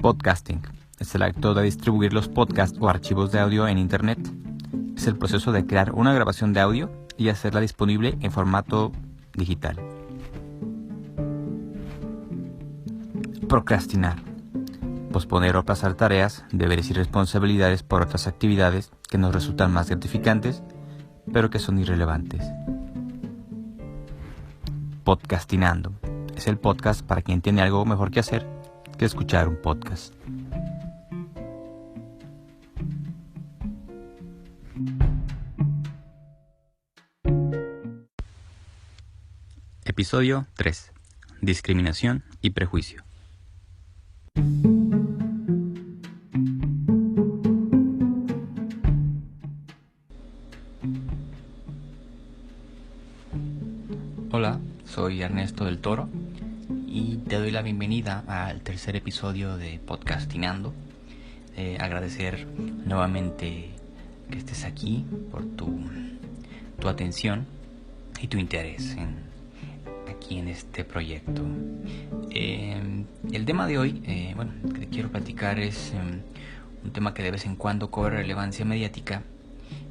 Podcasting es el acto de distribuir los podcasts o archivos de audio en Internet. Es el proceso de crear una grabación de audio y hacerla disponible en formato digital. Procrastinar. Posponer o aplazar tareas, deberes y responsabilidades por otras actividades que nos resultan más gratificantes, pero que son irrelevantes. Podcastinando. Es el podcast para quien tiene algo mejor que hacer que escuchar un podcast. Episodio 3. Discriminación y prejuicio. Hola, soy Ernesto del Toro y te doy la bienvenida al tercer episodio de Podcastinando. Agradecer nuevamente que estés aquí por tu atención y tu interés aquí en este proyecto. El tema de hoy, que quiero platicar es un tema que de vez en cuando cobra relevancia mediática,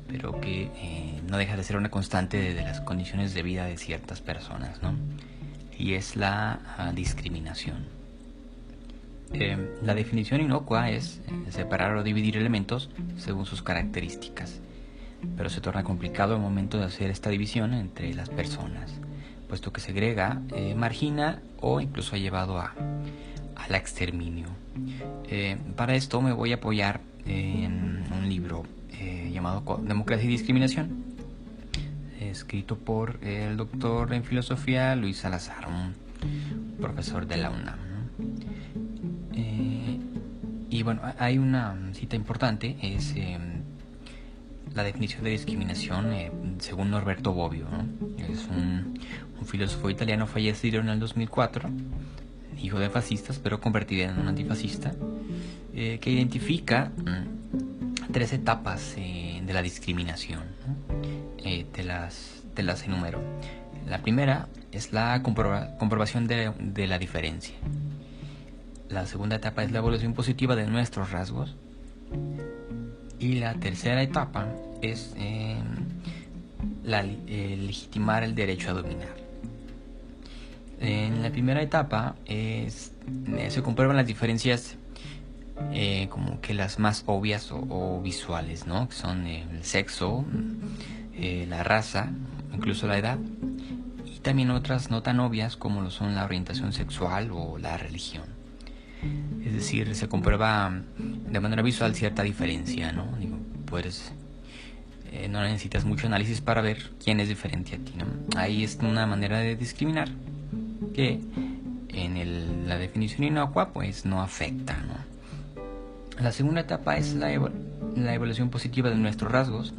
pero que no deja de ser una constante de las condiciones de vida de ciertas personas, ¿no? Y es la discriminación. La definición inocua es separar o dividir elementos según sus características, pero se torna complicado al momento de hacer esta división entre las personas, puesto que segrega, margina o incluso ha llevado al exterminio. Para esto me voy a apoyar en un libro llamado Democracia y Discriminación, escrito por el doctor en filosofía Luis Salazar, un profesor de la UNAM. Y bueno, hay una cita importante, es la definición de discriminación según Norberto Bobbio, ¿no? Es un filósofo italiano fallecido en el 2004, hijo de fascistas pero convertido en un antifascista, que identifica 3 etapas de la discriminación, ¿no? Te las enumero. La primera es la comprobación de la diferencia. La segunda etapa es la evaluación positiva de nuestros rasgos. Y la tercera etapa es legitimar el derecho a dominar. En la primera etapa se comprueban las diferencias como que las más obvias o visuales, ¿no? Que son el sexo, la raza, incluso la edad, y también otras no tan obvias como lo son la orientación sexual o la religión. Es decir, se comprueba de manera visual cierta diferencia, ¿no? No necesitas mucho análisis para ver quién es diferente a ti, ¿no? Ahí es una manera de discriminar que en la definición inocua pues no afecta, ¿no? La segunda etapa es la evaluación positiva de nuestros rasgos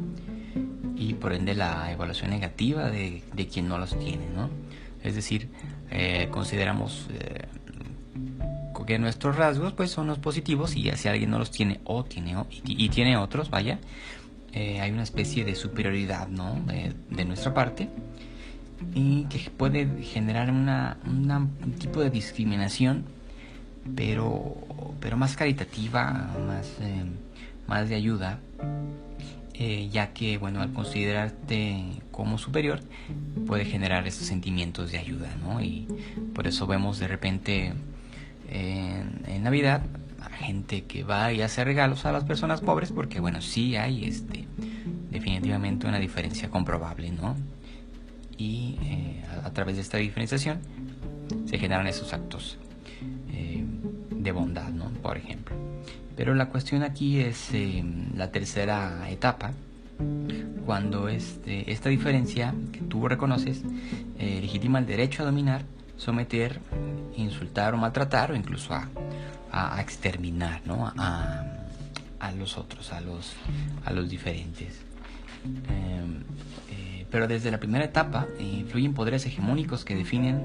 y por ende la evaluación negativa de quien no los tiene, ¿no? Es decir, consideramos que nuestros rasgos pues son los positivos y si alguien no los tiene y tiene otros, hay una especie de superioridad, ¿no? de nuestra parte, y que puede generar un tipo de discriminación, pero más caritativa, más de ayuda, ya que al considerarte como superior puede generar esos sentimientos de ayuda, ¿no? Y por eso vemos de repente en Navidad a gente que va y hace regalos a las personas pobres, porque sí hay definitivamente una diferencia comprobable, ¿no? Y a través de esta diferenciación se generan esos actos de bondad, ¿no? Por ejemplo. Pero la cuestión aquí es la tercera etapa, cuando esta diferencia que tú reconoces legitima el derecho a dominar, someter, insultar o maltratar o incluso a exterminar, ¿no? a los otros, a los diferentes. Pero desde la primera etapa influyen poderes hegemónicos que definen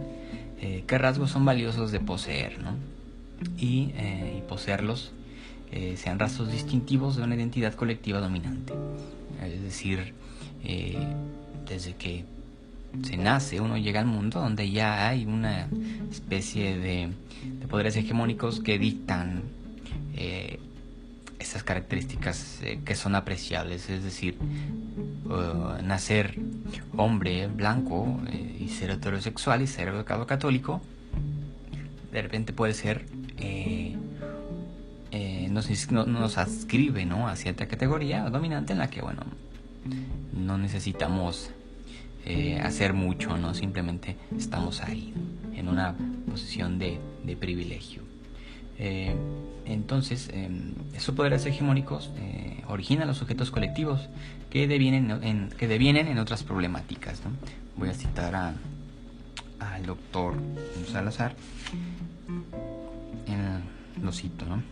qué rasgos son valiosos de poseer, ¿no? Y poseerlos sean rasgos distintivos de una identidad colectiva dominante. Es decir, desde que se nace, uno llega al mundo donde ya hay una especie de poderes hegemónicos que dictan esas características que son apreciables, es decir, nacer hombre, blanco, y ser heterosexual y ser educado católico, de repente puede ser, nos adscribe, ¿no?, a cierta categoría dominante en la que, bueno, no necesitamos hacer mucho, ¿no? Simplemente estamos ahí, en una posición de privilegio. Entonces, esos poderes hegemónicos originan los sujetos colectivos que devienen en otras problemáticas, ¿no? Voy a citar al doctor Salazar. Lo cito, ¿no?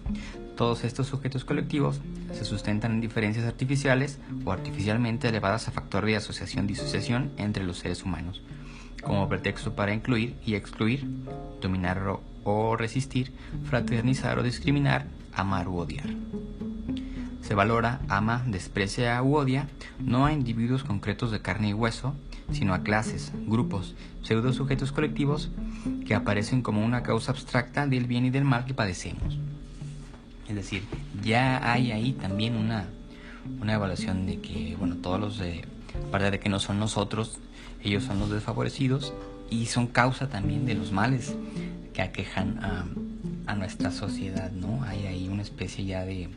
Todos estos sujetos colectivos se sustentan en diferencias artificiales o artificialmente elevadas a factor de asociación-disociación entre los seres humanos, como pretexto para incluir y excluir, dominar o resistir, fraternizar o discriminar, amar u odiar. Se valora, ama, desprecia u odia no a individuos concretos de carne y hueso, sino a clases, grupos, pseudo sujetos colectivos que aparecen como una causa abstracta del bien y del mal que padecemos. Es decir, ya hay ahí también una evaluación de que, bueno, todos los aparte de que no son nosotros, ellos son los desfavorecidos y son causa también de los males que aquejan a nuestra sociedad, ¿no? Hay ahí una especie ya de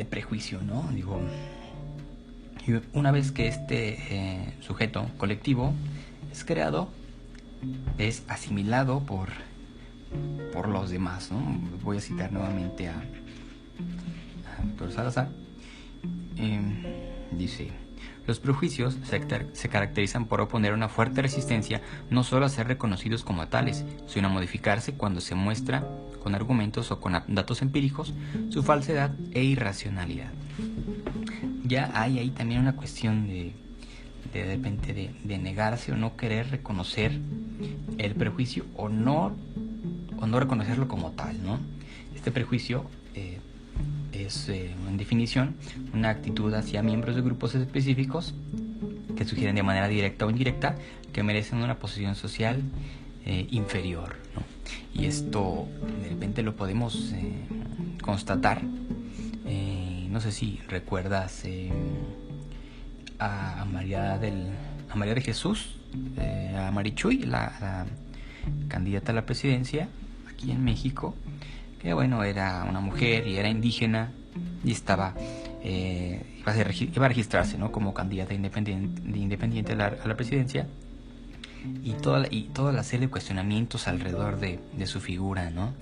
prejuicio, ¿no? Digo, una vez que este sujeto colectivo es creado, es asimilado por los demás, ¿no? Voy a citar nuevamente a doctor Salazar. Dice: los prejuicios se caracterizan por oponer una fuerte resistencia no solo a ser reconocidos como tales, sino a modificarse cuando se muestra con argumentos o con datos empíricos su falsedad e irracionalidad. Ya hay ahí también una cuestión de repente de negarse o no querer reconocer el prejuicio o no reconocerlo como tal, ¿no? Este prejuicio es, en definición, una actitud hacia miembros de grupos específicos que sugieren de manera directa o indirecta que merecen una posición social inferior, ¿no? Y esto de repente lo podemos constatar. No sé si recuerdas a María de Jesús, a Marichuy, la candidata a la presidencia aquí en México, que bueno, era una mujer y era indígena y iba a registrarse, ¿no?, como candidata independiente a la presidencia, y toda la serie de cuestionamientos alrededor de su figura, ¿no?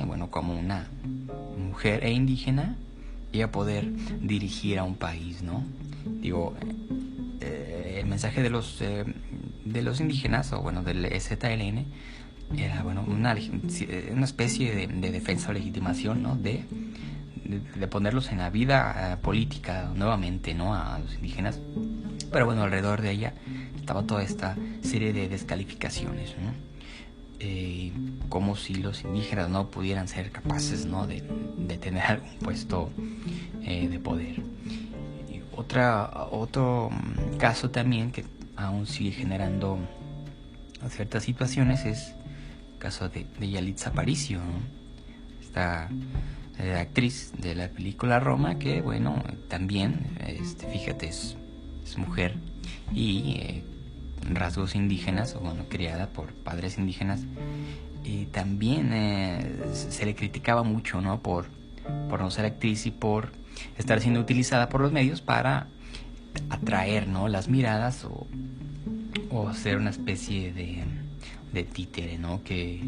Bueno, como una mujer indígena y a poder dirigir a un país, ¿no? Digo, el mensaje de los indígenas, o bueno, del EZLN, era, bueno, una especie de defensa o legitimación, ¿no?, de ponerlos en la vida política nuevamente, ¿no?, a los indígenas. Pero bueno, alrededor de ella estaba toda esta serie de descalificaciones, ¿no? Como si los indígenas no pudieran ser capaces, ¿no?, de tener algún puesto de poder. Y otro caso también que aún sigue generando ciertas situaciones es el caso de Yalitza Aparicio, ¿no? Esta actriz de la película Roma, que bueno, también, fíjate, es mujer y rasgos indígenas, o bueno, criada por padres indígenas, y también se le criticaba mucho, ¿no?, por no ser actriz y por estar siendo utilizada por los medios para atraer, ¿no?, las miradas o ser una especie de títere, ¿no?, que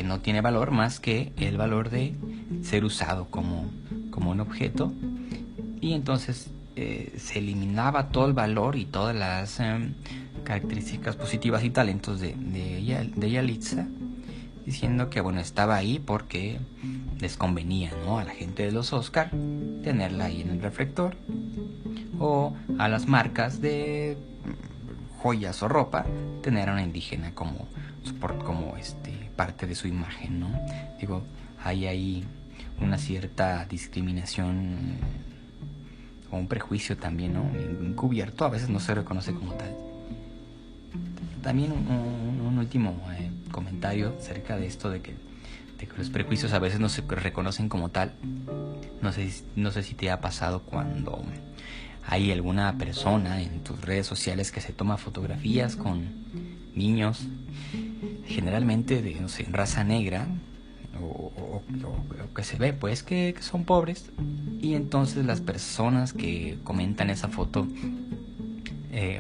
no tiene valor más que el valor de ser usado como un objeto. Y entonces se eliminaba todo el valor y todas las características positivas y talentos de Yalitza, diciendo que bueno, estaba ahí porque les convenía, ¿no?, a la gente de los Oscar tenerla ahí en el reflector, o a las marcas de joyas o ropa tener a una indígena como parte de su imagen, ¿no? Digo, hay ahí una cierta discriminación o un prejuicio también, ¿no?, encubierto, a veces no se reconoce como tal. También un último comentario acerca de esto de que de que los prejuicios a veces no se reconocen como tal. No sé si te ha pasado cuando hay alguna persona en tus redes sociales que se toma fotografías con niños, generalmente de, no sé, raza negra, o que se ve pues que son pobres, y entonces las personas que comentan esa foto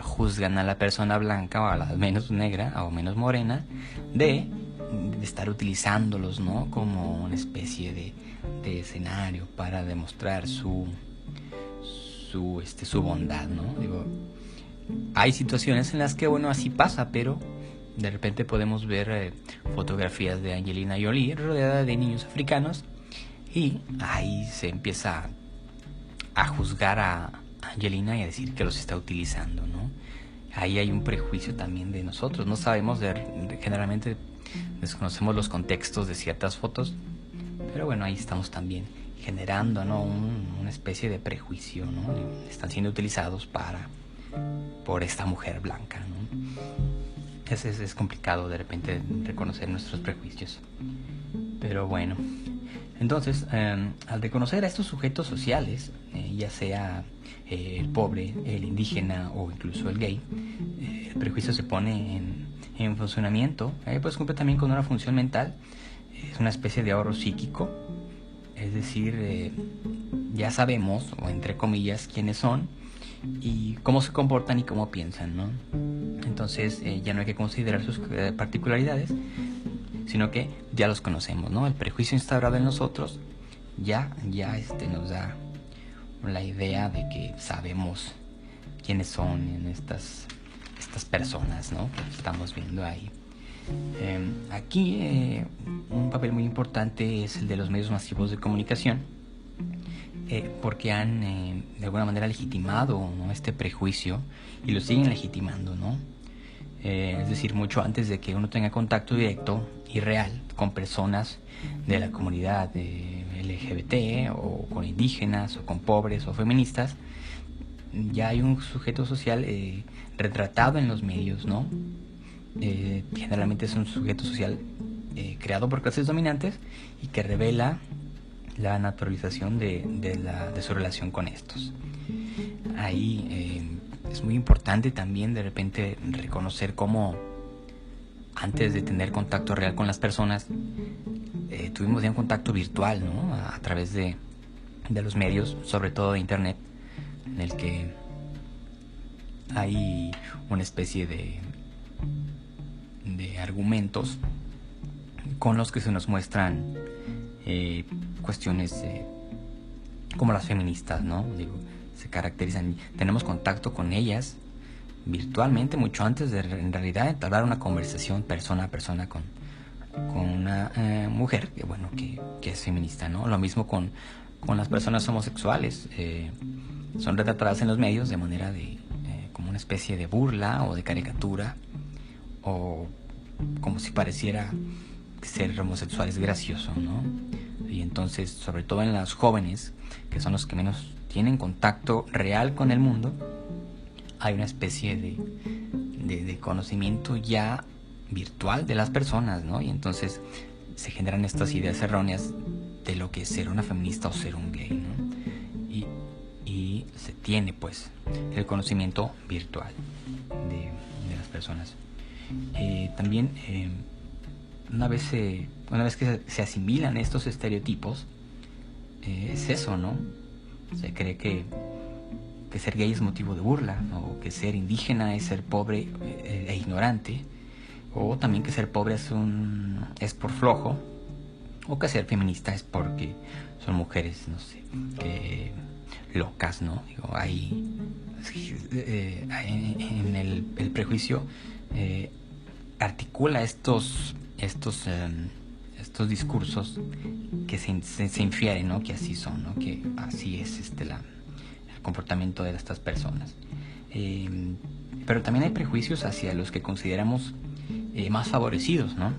juzgan a la persona blanca o a la menos negra o menos morena de estar utilizándolos, ¿no?, como una especie de escenario para demostrar su bondad, ¿no? Digo, hay situaciones en las que, bueno, así pasa, pero de repente podemos ver fotografías de Angelina Jolie rodeada de niños africanos, y ahí se empieza a juzgar a Angelina y a decir que los está utilizando, ¿no? Ahí hay un prejuicio también de nosotros. No sabemos, generalmente desconocemos los contextos de ciertas fotos, pero bueno, ahí estamos también generando, ¿no?, una especie de prejuicio, ¿no? Están siendo utilizados por esta mujer blanca, ¿no? Es complicado de repente reconocer nuestros prejuicios. Pero bueno, entonces, al reconocer a estos sujetos sociales, ya sea el pobre, el indígena o incluso el gay, el prejuicio se pone en funcionamiento, pues cumple también con una función mental. Es una especie de ahorro psíquico, es decir, ya sabemos, o entre comillas, quiénes son y cómo se comportan y cómo piensan, ¿no? Entonces ya no hay que considerar sus particularidades, sino que ya los conocemos, ¿no? El prejuicio instaurado en nosotros ya nos da la idea de que sabemos quiénes son en estas personas, ¿no?, que estamos viendo ahí. Aquí un papel muy importante es el de los medios masivos de comunicación, porque han de alguna manera legitimado, ¿no?, este prejuicio, y lo siguen legitimando, ¿no? Es decir, mucho antes de que uno tenga contacto directo y real con personas de la comunidad LGBT, o con indígenas, o con pobres, o feministas, ya hay un sujeto social retratado en los medios, ¿no? Generalmente es un sujeto social creado por clases dominantes y que revela la naturalización de su relación con estos. Ahí es muy importante también de repente reconocer cómo antes de tener contacto real con las personas tuvimos ya un contacto virtual, ¿no?, a través de los medios, sobre todo de internet, en el que hay una especie de argumentos con los que se nos muestran cuestiones como las feministas, ¿no? Digo, se caracterizan, tenemos contacto con ellas virtualmente mucho antes de en realidad entablar una conversación persona a persona con una mujer que es feminista, ¿no? Lo mismo con las personas homosexuales, son retratadas en los medios de manera de como una especie de burla o de caricatura, o como si pareciera que ser homosexual es gracioso, ¿no? Y entonces, sobre todo en las jóvenes, que son los que menos tienen contacto real con el mundo, hay una especie de conocimiento ya virtual de las personas, ¿no? Y entonces se generan estas ideas erróneas de lo que es ser una feminista o ser un gay, ¿no? Y se tiene pues el conocimiento virtual de las personas. También una vez que se asimilan estos estereotipos, es eso, ¿no? Se cree que ser gay es motivo de burla, o que ser indígena es ser pobre e ignorante, o también que ser pobre es por flojo, o que ser feminista es porque son mujeres, no sé, locas, ¿no? Digo, en el prejuicio articula estos discursos que se infieren, ¿no?, que así son, ¿no?, que así es el comportamiento de estas personas. Pero también hay prejuicios hacia los que consideramos más favorecidos, ¿no?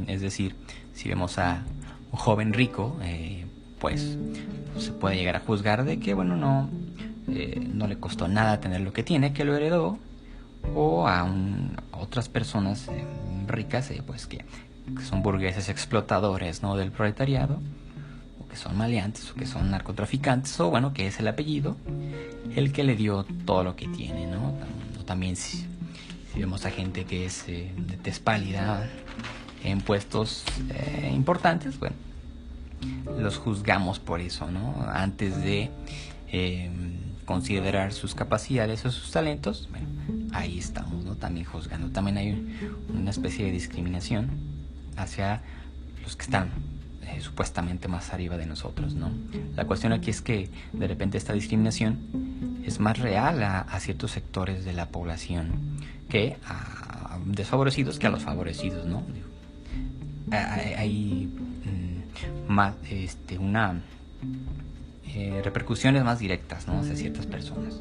Es decir, si vemos a un joven rico, pues se puede llegar a juzgar de que, bueno, no le costó nada tener lo que tiene, que lo heredó, o a otras personas ricas, pues que que son burgueses explotadores, ¿no?, del proletariado, o que son maleantes, o que son narcotraficantes, o bueno, que es el apellido el que le dio todo lo que tiene, ¿no? También si vemos a gente que es de tez pálida en puestos importantes, bueno, los juzgamos por eso, ¿no? Antes de considerar sus capacidades o sus talentos, bueno, ahí estamos, ¿no?, también juzgando. También hay una especie de discriminación hacia los que están supuestamente más arriba de nosotros, ¿no? La cuestión aquí es que de repente esta discriminación es más real a ciertos sectores de la población que a desfavorecidos que a los favorecidos, ¿no? Hay más repercusiones más directas, ¿no?, hacia ciertas personas.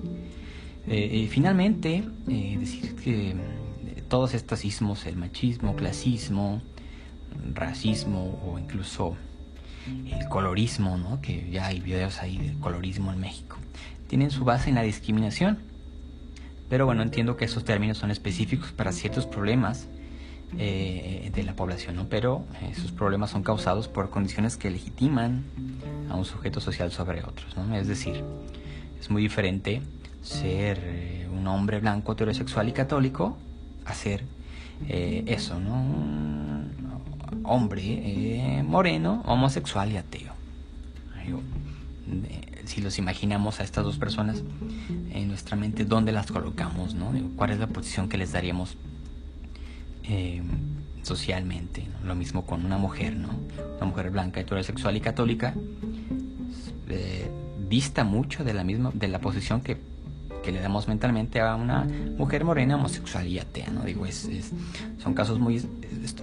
Finalmente, decir que todos estos ismos, el machismo, clasismo, racismo o incluso el colorismo, ¿no?, que ya hay videos ahí de colorismo en México, tienen su base en la discriminación. Pero bueno, entiendo que esos términos son específicos para ciertos problemas de la población, ¿no? Pero esos problemas son causados por condiciones que legitiman a un sujeto social sobre otros, ¿no? Es decir, es muy diferente ser un hombre blanco, heterosexual y católico a ser eso, ¿no?, un hombre moreno, homosexual y ateo. Si los imaginamos a estas dos personas en nuestra mente, ¿dónde las colocamos, no? ¿Cuál es la posición que les daríamos socialmente, ¿no? Lo mismo con una mujer, ¿no? Una mujer blanca, heterosexual y católica dista mucho de la posición que le damos mentalmente a una mujer morena, homosexual y atea, ¿no? Son casos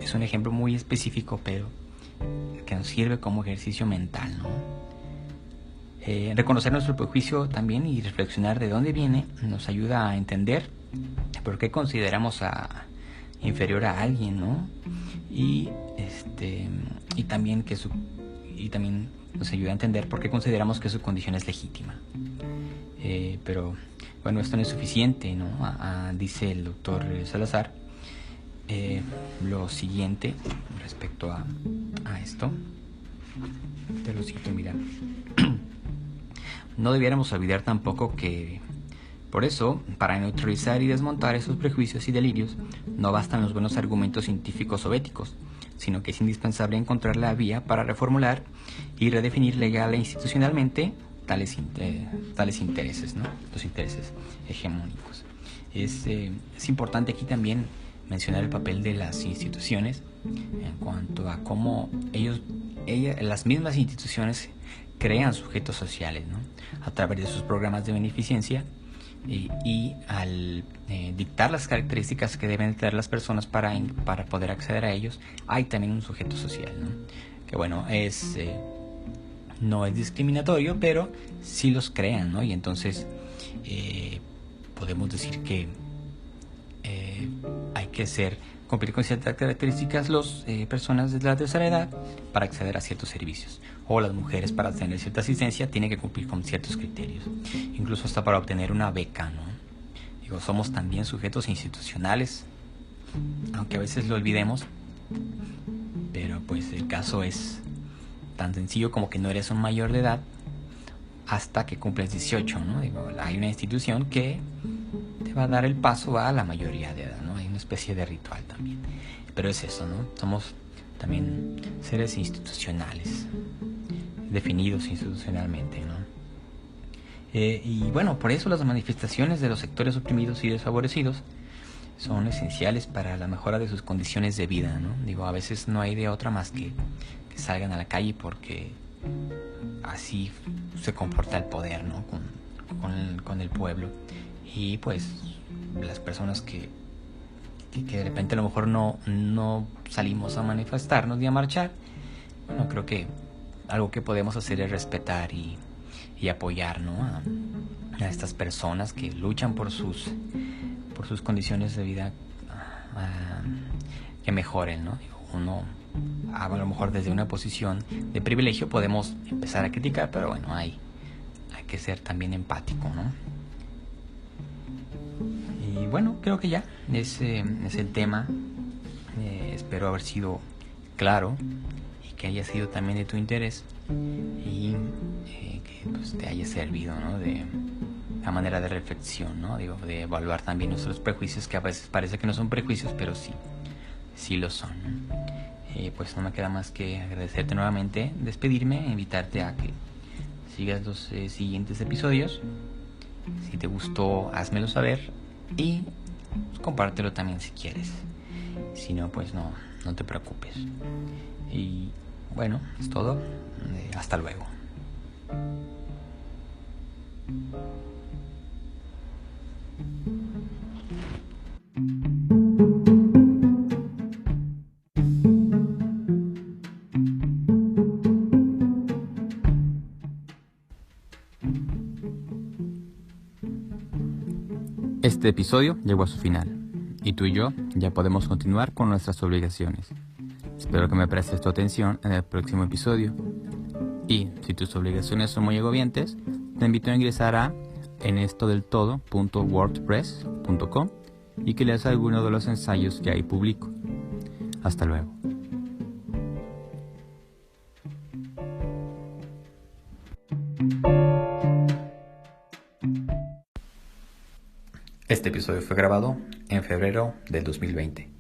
es un ejemplo muy específico, pero que nos sirve como ejercicio mental, ¿no? Reconocer nuestro prejuicio también y reflexionar de dónde viene nos ayuda a entender por qué consideramos inferior a alguien, ¿no? Y también nos ayuda a entender por qué consideramos que su condición es legítima. Pero bueno, esto no es suficiente, ¿no? Dice el doctor Salazar lo siguiente respecto a esto. Te lo cito, mira. No debiéramos olvidar tampoco que, por eso, para neutralizar y desmontar esos prejuicios y delirios, no bastan los buenos argumentos científicos o éticos, sino que es indispensable encontrar la vía para reformular y redefinir legal e institucionalmente tales intereses, ¿no?, los intereses hegemónicos. Es importante aquí también mencionar el papel de las instituciones en cuanto a cómo las mismas instituciones crean sujetos sociales, ¿no?, a través de sus programas de beneficencia y al dictar las características que deben tener las personas para poder acceder a ellos, hay también un sujeto social, ¿no?, que bueno, no es discriminatorio, pero sí los crean, ¿no? Y entonces podemos decir que hay que cumplir con ciertas características las personas de la tercera edad para acceder a ciertos servicios, o las mujeres para tener cierta asistencia tienen que cumplir con ciertos criterios, incluso hasta para obtener una beca, ¿no? Somos también sujetos institucionales, aunque a veces lo olvidemos, pero pues el caso es tan sencillo como que no eres un mayor de edad hasta que cumples 18, ¿no? Hay una institución que te va a dar el paso a la mayoría de edad, ¿no? Hay una especie de ritual también. Pero es eso, ¿no? Somos también seres institucionales, definidos institucionalmente, ¿no? Y bueno, por eso las manifestaciones de los sectores oprimidos y desfavorecidos son esenciales para la mejora de sus condiciones de vida, ¿no? A veces no hay de otra más que salgan a la calle porque así se comporta el poder, ¿no?, con el pueblo. Y pues las personas que de repente a lo mejor no salimos a manifestarnos ni a marchar, bueno, creo que algo que podemos hacer es respetar y apoyar, ¿no?, a estas personas que luchan por sus condiciones de vida que mejoren, ¿no? Uno a lo mejor desde una posición de privilegio podemos empezar a criticar, pero bueno, hay que ser también empático, ¿no? Y bueno, creo que ya ese es el tema. Espero haber sido claro y que haya sido también de tu interés y que pues, te haya servido, ¿no? De la manera de reflexión, ¿no? Digo, de evaluar también nuestros prejuicios, que a veces parece que no son prejuicios, pero sí lo son, ¿no? Pues no me queda más que agradecerte nuevamente, despedirme, invitarte a que sigas los siguientes episodios. Si te gustó, házmelo saber y pues, compártelo también si quieres. Si no, pues no te preocupes. Y bueno, es todo. Hasta luego. Este episodio llegó a su final y tú y yo ya podemos continuar con nuestras obligaciones. Espero que me prestes tu atención en el próximo episodio. Y si tus obligaciones son muy agobiantes, te invito a ingresar a enestodeltodo.wordpress.com y que leas alguno de los ensayos que ahí publico. Hasta luego. Este episodio fue grabado en febrero del 2020.